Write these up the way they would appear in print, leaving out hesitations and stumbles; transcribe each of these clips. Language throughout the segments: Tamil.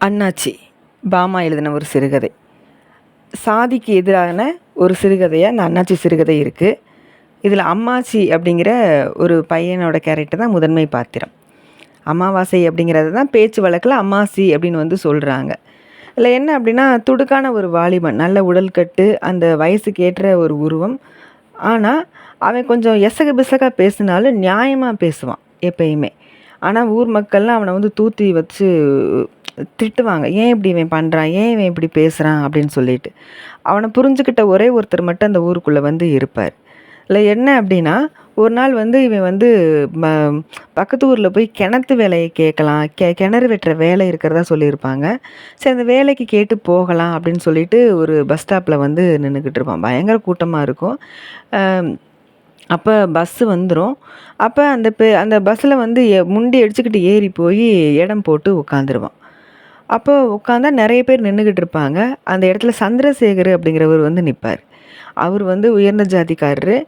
அண்ணாச்சி பாமா எழுதின ஒரு சிறுகதை. சாதிக்கு எதிரான ஒரு சிறுகதையாக அந்த அண்ணாச்சி சிறுகதை இருக்குது. இதில் அம்மாச்சி அப்படிங்கிற ஒரு பையனோட கேரக்டர் தான் முதன்மை பாத்திரம். அமாவாசை அப்படிங்கிறது தான் பேச்சு வழக்கில் அம்மாசி அப்படின்னு சொல்கிறாங்க. இதில் என்ன அப்படின்னா, துடுக்கான ஒரு வாலிபன், நல்ல உடல் கட்டு, அந்த வயசுக்கு ஏற்ற ஒரு உருவம். ஆனால் அவன் கொஞ்சம் எசகு பிசகாக பேசினாலும் நியாயமாக பேசுவான் எப்பயுமே. ஆனால் ஊர் மக்கள்லாம் அவனை தூத்தி வச்சு திட்டுவாங்க. ஏன் இப்படி இவன் பண்ணுறான், ஏன் இவன் இப்படி பேசுகிறான் அப்படின்னு சொல்லிட்டு. அவனை புரிஞ்சுக்கிட்ட ஒரே ஒருத்தர் மட்டும் அந்த ஊருக்குள்ளே இருப்பார். இல்லை என்ன அப்படின்னா, ஒரு நாள் இவன் ம பக்கத்து ஊரில் போய் கிணத்து வேலையை கேட்கலாம், கிணறு வெட்டுற வேலை இருக்கிறதா சொல்லியிருப்பாங்க. சரி, அந்த வேலைக்கு கேட்டு போகலாம் அப்படின்னு சொல்லிட்டு ஒரு பஸ் ஸ்டாப்பில் நின்றுக்கிட்டு இருப்பான். பயங்கர கூட்டமாக இருக்கும். அப்போ பஸ்ஸு வந்துடும். அப்போ அந்த பஸ்ஸில் முண்டி அடிச்சுக்கிட்டு ஏறி போய் இடம் போட்டு உட்காந்துருவான். அப்போ உட்காந்தா நிறைய பேர் நின்றுக்கிட்டு இருப்பாங்க. அந்த இடத்துல சந்திரசேகர் அப்படிங்கிறவர் நிற்பார். அவர் உயர்ந்த ஜாதிக்காரரு.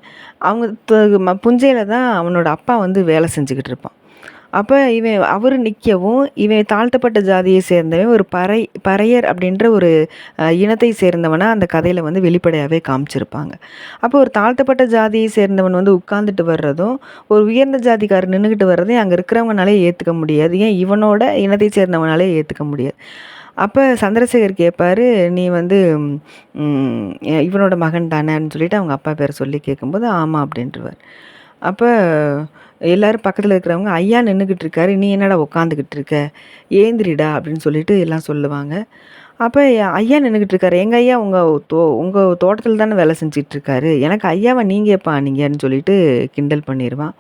அவங்க புஞ்சையில் தான் அவனோட அப்பா வேலை செஞ்சுக்கிட்டு இருப்பான். அப்போ அவர் நிற்கவும், இவன் தாழ்த்தப்பட்ட ஜாதியை சேர்ந்தவன், ஒரு பறையர் அப்படின்ற ஒரு இனத்தை சேர்ந்தவனாக அந்த கதையில் வெளிப்படையாகவே காமிச்சிருப்பாங்க. அப்போ ஒரு தாழ்த்தப்பட்ட ஜாதியை சேர்ந்தவன் உட்காந்துட்டு வர்றதும், ஒரு உயர்ந்த ஜாதிக்காரர் நின்றுக்கிட்டு வர்றதையும் அங்கே இருக்கிறவங்கனாலே ஏற்றுக்க முடியாது. ஏன் இவனோட இனத்தை சேர்ந்தவனாலே ஏற்றுக்க முடியாது. அப்போ சந்திரசேகர் கேட்பார், நீ இவனோட மகன் தானேன்னு சொல்லிட்டு அவங்க அப்பா பேரை சொல்லி கேட்கும்போது ஆமாம் அப்படின்றவர். அப்போ எல்லோரும் பக்கத்தில் இருக்கிறவங்க, ஐயா நின்றுக்கிட்டு இருக்காரு, நீ என்னடா உட்காந்துக்கிட்டு இருக்க, ஏந்திரிடா அப்படின்னு சொல்லிட்டு எல்லாம் சொல்லுவாங்க. அப்போ ஐயா நின்றுக்கிட்டு இருக்காரு, எங்கள் ஐயா உங்கள் தோட்டத்தில் தானே வேலை செஞ்சிட்ருக்காரு, எனக்கு ஐயாவை நீங்கள் எப்போ ஆனீங்கன்னு சொல்லிட்டு கிண்டல் பண்ணிடுவான்.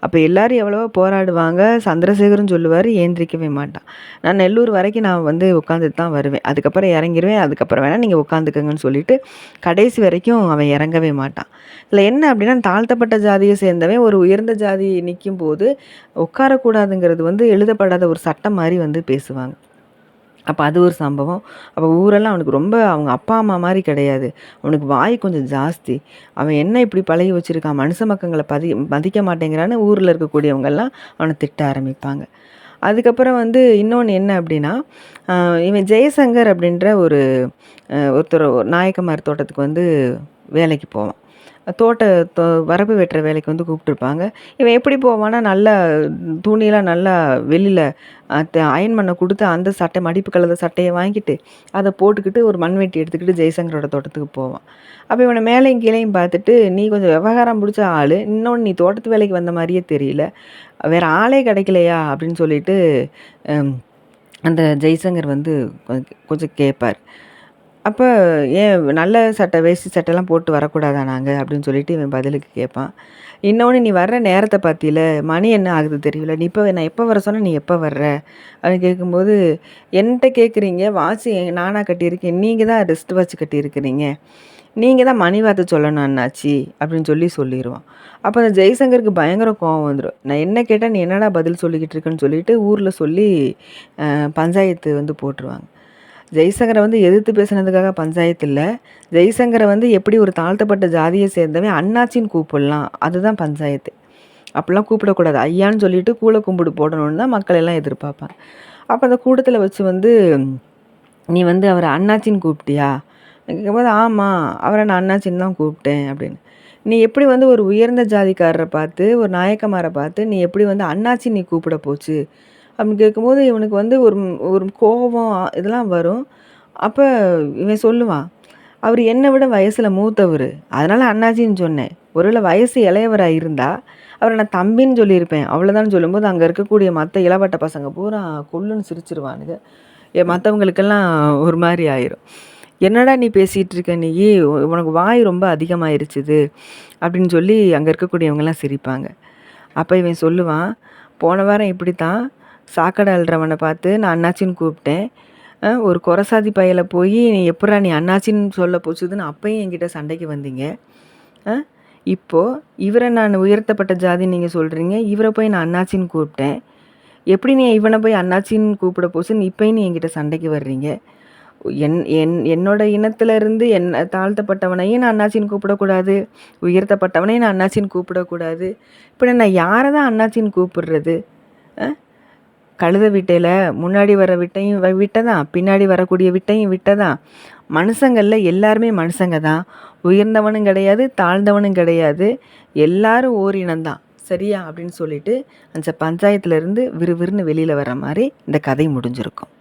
அப்போ எல்லோரும் எவ்வளவோ போராடுவாங்க. சந்திரசேகரும் சொல்லுவார், ஏந்திரிக்கவே மாட்டான். நான் நெல்லூர் வரைக்கும் நான் உட்காந்துட்டு தான் வருவேன், அதுக்கப்புறம் இறங்கிடுவேன், அதுக்கப்புறம் வேணால் நீங்கள் உட்காந்துக்கங்கன்னு சொல்லிட்டு கடைசி வரைக்கும் அவன் இறங்கவே மாட்டான். இல்லை என்ன அப்படின்னா, தாழ்த்தப்பட்ட ஜாதியை சேர்ந்தவன் ஒரு உயர்ந்த ஜாதி நிற்கும் போது உட்காரக்கூடாதுங்கிறது எழுதப்படாத ஒரு சட்டம் மாதிரி பேசுவாங்க. அப்போ அது ஒரு சம்பவம். அப்போ ஊரெல்லாம் அவனுக்கு ரொம்ப, அவங்க அப்பா அம்மா மாதிரி கிடையாது, அவனுக்கு வாய் கொஞ்சம் ஜாஸ்தி. அவன் என்ன இப்படி பழகி வச்சுருக்கான், மனுஷ மக்கங்களை மதிக்க மாட்டேங்கிறான்னு ஊரில் இருக்கக்கூடியவங்கெல்லாம் அவனை திட்ட ஆரம்பிப்பாங்க. அதுக்கப்புறம் இன்னொன்று என்ன அப்படின்னா, இவன் ஜெயசங்கர் அப்படின்ற ஒருத்தர் நாயக்கமார் தோட்டத்துக்கு வேலைக்கு போவான். வரப்பு வெட்டுற வேலைக்கு கூப்பிட்டுருப்பாங்க. இவன் எப்படி போவான்னா, நல்லா துணியெல்லாம் நல்லா வெளியில் அயன் பண்ண கொடுத்து அந்த சட்டை, மடிப்பு கலந்த சட்டையை வாங்கிட்டு அதை போட்டுக்கிட்டு ஒரு மண்வெட்டி எடுத்துக்கிட்டு ஜெய்சங்கரோட தோட்டத்துக்கு போவான். அப்போ இவனை மேலேயும் கீழேயும் பார்த்துட்டு, நீ கொஞ்சம் விவகாரம் பிடிச்ச ஆள், இன்னொன்று நீ தோட்டத்து வேலைக்கு வந்த மாதிரியே தெரியல, வேறு ஆளே கிடைக்கலையா அப்படின்னு சொல்லிட்டு அந்த ஜெய்சங்கர் கொஞ்சம் கேட்பார். அப்போ ஏன் நல்ல சட்டை, வேஷ்டி சட்டைலாம் போட்டு வரக்கூடாதா நாங்கள் அப்படின்னு சொல்லிட்டு இவன் பதிலுக்கு கேட்பான். இன்னொன்று, நீ வர்ற நேரத்தை பார்த்தில, மணி என்ன ஆகுது தெரியல, நீ நான் எப்போ வர சொன்னால் நீ எப்போ வர்ற அப்படின்னு கேட்கும்போது, என்கிட்ட கேட்குறீங்க, வாட்சி நானாக கட்டியிருக்கேன், நீங்கள் தான் ரிஸ்ட் வாட்ச் கட்டியிருக்கிறீங்க, நீங்கள் தான் மணி பார்த்து சொல்லணும் அண்ணாச்சி அப்படின்னு சொல்லிடுவான். அப்போ அந்த ஜெய்சங்கருக்கு பயங்கர கோவம் வந்துடும். நான் என்ன கேட்டால் நீ என்னடா பதில் சொல்லிக்கிட்டு இருக்கேன்னு சொல்லிட்டு ஊரில் சொல்லி பஞ்சாயத்து போட்டுருவாங்க. ஜெய்சங்கரை எதிர்த்து பேசுனதுக்காக பஞ்சாயத்து இல்லை, ஜெய்சங்கரை எப்படி ஒரு தாழ்த்தப்பட்ட ஜாதியை சேர்ந்தவன் அண்ணாச்சின்னு கூப்பிடலாம், அதுதான் பஞ்சாயத்து. அப்படிலாம் கூப்பிடக்கூடாது, ஐயான்னு சொல்லிட்டு கூழ கும்பிடு போடணுன்னு தான் மக்கள் எல்லாம் எதிர்பார்ப்பாங்க. அப்போ அந்த கூட்டத்தில் வச்சு நீ அவரை அண்ணாச்சின்னு கூப்பிட்டியா கேட்கும்போது, ஆமாம் அவரை நான் அண்ணாச்சின்னு தான் கூப்பிட்டேன் அப்படின்னு. நீ எப்படி ஒரு உயர்ந்த ஜாதிக்காரரை பார்த்து, ஒரு நாயக்கமாரை பார்த்து நீ எப்படி அண்ணாச்சி நீ கூப்பிட போச்சு அப்படின்னு கேட்கும்போது, இவனுக்கு ஒரு ஒரு கோபம் இதெல்லாம் வரும். அப்போ இவன் சொல்லுவான், அவர் என்னை விட வயசில் மூத்தவர், அதனால் அண்ணாச்சின்னு சொன்னேன், ஒருவேளை வயசு இளையவராக இருந்தால் அவரை நான் தம்பின்னு சொல்லியிருப்பேன் அவ்வளோதான். சொல்லும்போது அங்கே இருக்கக்கூடிய மற்ற இளவட்ட பசங்க பூரா கொல்லுன்னு சிரிச்சிருவானுங்க. மற்றவங்களுக்கெல்லாம் ஒரு மாதிரி ஆயிரும். என்னடா நீ பேசிகிட்டு இருக்க, நீ உனக்கு வாய் ரொம்ப அதிகமாகிருச்சுது அப்படின்னு சொல்லி அங்கே இருக்கக்கூடியவங்கெல்லாம் சிரிப்பாங்க. அப்போ இவன் சொல்லுவான், போன வாரம் இப்படி தான் சாக்கடை அல்றவனை பார்த்து நான் அண்ணாச்சின்னு கூப்பிட்டேன், ஒரு குறசாதி பையலை போய் நீ எப்படா நீ அண்ணாச்சின்னு சொல்ல போச்சுதுன்னு அப்பையும் என்கிட்ட சண்டைக்கு வந்தீங்க. இப்போது இவரை நான் உயர்த்தப்பட்ட ஜாதி நீங்கள் சொல்கிறீங்க, இவரை போய் நான் அண்ணாச்சின்னு கூப்பிட்டேன், எப்படி நீ இவனை போய் அண்ணாச்சின்னு கூப்பிட போச்சுன்னு இப்போயும் நீ என்கிட்ட சண்டைக்கு வர்றீங்க. என்னோட இனத்திலேருந்து தாழ்த்தப்பட்டவனையும் நான் அண்ணாச்சின்னு கூப்பிடக்கூடாது, உயர்த்தப்பட்டவனையும் நான் அண்ணாச்சின்னு கூப்பிடக்கூடாது, இப்போ நான் யாரை தான் அண்ணாச்சின்னு கூப்பிடுறது? கழுத விட்டையில் முன்னாடி வர விட்டையும் விட்டை தான், பின்னாடி வரக்கூடிய விட்டையும் விட்டை தான். மனுஷங்களில் எல்லாருமே மனுஷங்க தான். உயர்ந்தவனும் கிடையாது, தாழ்ந்தவனும் கிடையாது. எல்லாரும் ஓரினம்தான். சரியா அப்படின்னு சொல்லிட்டு அந்த பஞ்சாயத்துலேருந்து விறுவிறுன்னு வெளியில் வர மாதிரி இந்த கதை முடிஞ்சிருக்கும்.